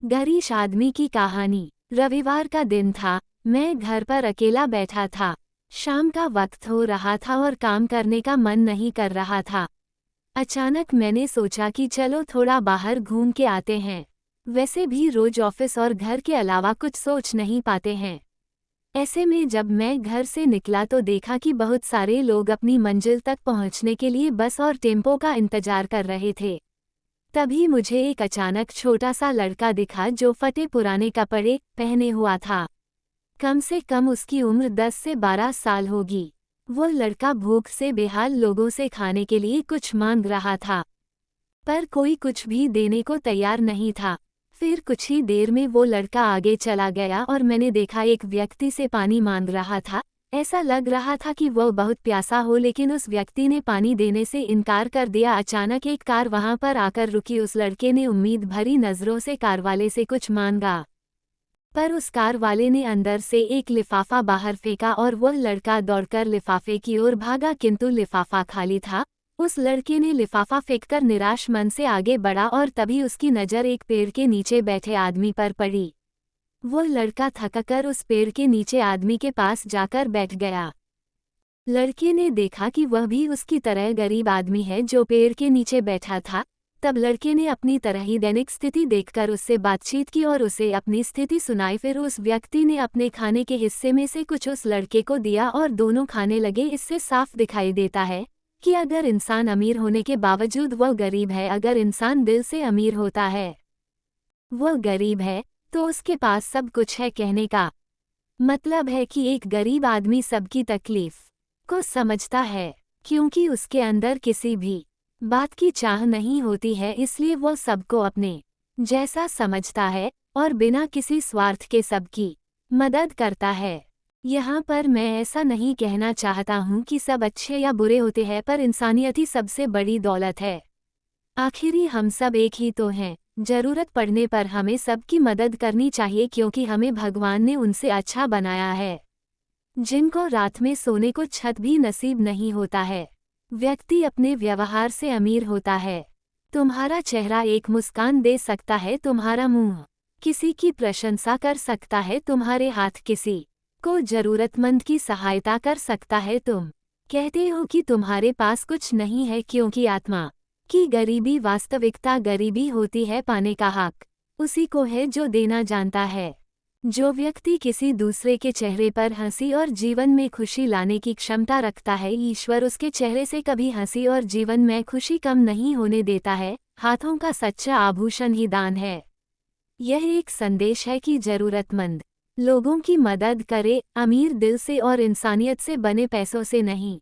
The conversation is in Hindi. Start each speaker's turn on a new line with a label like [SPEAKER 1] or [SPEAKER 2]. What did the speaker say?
[SPEAKER 1] गरीश आदमी की कहानी। रविवार का दिन था। मैं घर पर अकेला बैठा था। शाम का वक्त हो रहा था और काम करने का मन नहीं कर रहा था। अचानक मैंने सोचा कि चलो थोड़ा बाहर घूम के आते हैं। वैसे भी रोज ऑफिस और घर के अलावा कुछ सोच नहीं पाते हैं। ऐसे में जब मैं घर से निकला तो देखा कि बहुत सारे लोग अपनी मंजिल तक पहुंचने के लिए बस और टेम्पो का इंतजार कर रहे थे। तभी मुझे एक अचानक छोटा सा लड़का दिखा जो फटे पुराने कपड़े पहने हुआ था। कम से कम उसकी उम्र 10 से 12 साल होगी। वो लड़का भूख से बेहाल लोगों से खाने के लिए कुछ मांग रहा था, पर कोई कुछ भी देने को तैयार नहीं था। फिर कुछ ही देर में वो लड़का आगे चला गया और मैंने देखा एक व्यक्ति से पानी मांग रहा था। ऐसा लग रहा था कि वो बहुत प्यासा हो, लेकिन उस व्यक्ति ने पानी देने से इनकार कर दिया। अचानक एक कार वहां पर आकर रुकी। उस लड़के ने उम्मीद भरी नजरों से कार वाले से कुछ मांगा, पर उस कार वाले ने अंदर से एक लिफाफा बाहर फेंका और वह लड़का दौड़कर लिफाफे की ओर भागा, किंतु लिफाफा खाली था। उस लड़के ने लिफाफा फेंककर निराश मन से आगे बढ़ा और तभी उसकी नज़र एक पेड़ के नीचे बैठे आदमी पर पड़ी। वो लड़का थककर उस पेड़ के नीचे आदमी के पास जाकर बैठ गया। लड़के ने देखा कि वह भी उसकी तरह गरीब आदमी है जो पेड़ के नीचे बैठा था। तब लड़के ने अपनी तरह ही दैनिक स्थिति देखकर उससे बातचीत की और उसे अपनी स्थिति सुनाई। फिर उस व्यक्ति ने अपने खाने के हिस्से में से कुछ उस लड़के को दिया और दोनों खाने लगे। इससे साफ दिखाई देता है कि अगर इंसान अमीर होने के बावजूद वह गरीब है, अगर इंसान दिल से अमीर होता है, वह गरीब है, तो उसके पास सब कुछ है। कहने का मतलब है कि एक गरीब आदमी सबकी तकलीफ को समझता है, क्योंकि उसके अंदर किसी भी बात की चाह नहीं होती है, इसलिए वह सबको अपने जैसा समझता है और बिना किसी स्वार्थ के सबकी मदद करता है। यहाँ पर मैं ऐसा नहीं कहना चाहता हूँ कि सब अच्छे या बुरे होते हैं, पर इंसानियत ही सबसे बड़ी दौलत है। आखिरी हम सब एक ही तो हैं। जरूरत पड़ने पर हमें सबकी मदद करनी चाहिए, क्योंकि हमें भगवान ने उनसे अच्छा बनाया है जिनको रात में सोने को छत भी नसीब नहीं होता है। व्यक्ति अपने व्यवहार से अमीर होता है। तुम्हारा चेहरा एक मुस्कान दे सकता है, तुम्हारा मुंह किसी की प्रशंसा कर सकता है, तुम्हारे हाथ किसी को जरूरतमंद की सहायता कर सकता है। तुम कहते हो कि तुम्हारे पास कुछ नहीं है, क्योंकि आत्मा की गरीबी वास्तविकता गरीबी होती है। पाने का हक उसी को है जो देना जानता है। जो व्यक्ति किसी दूसरे के चेहरे पर हंसी और जीवन में खुशी लाने की क्षमता रखता है, ईश्वर उसके चेहरे से कभी हंसी और जीवन में खुशी कम नहीं होने देता है। हाथों का सच्चा आभूषण ही दान है। यह एक संदेश है कि जरूरतमंद लोगों की मदद करे, अमीर दिल से और इंसानियत से बने पैसों से नहीं।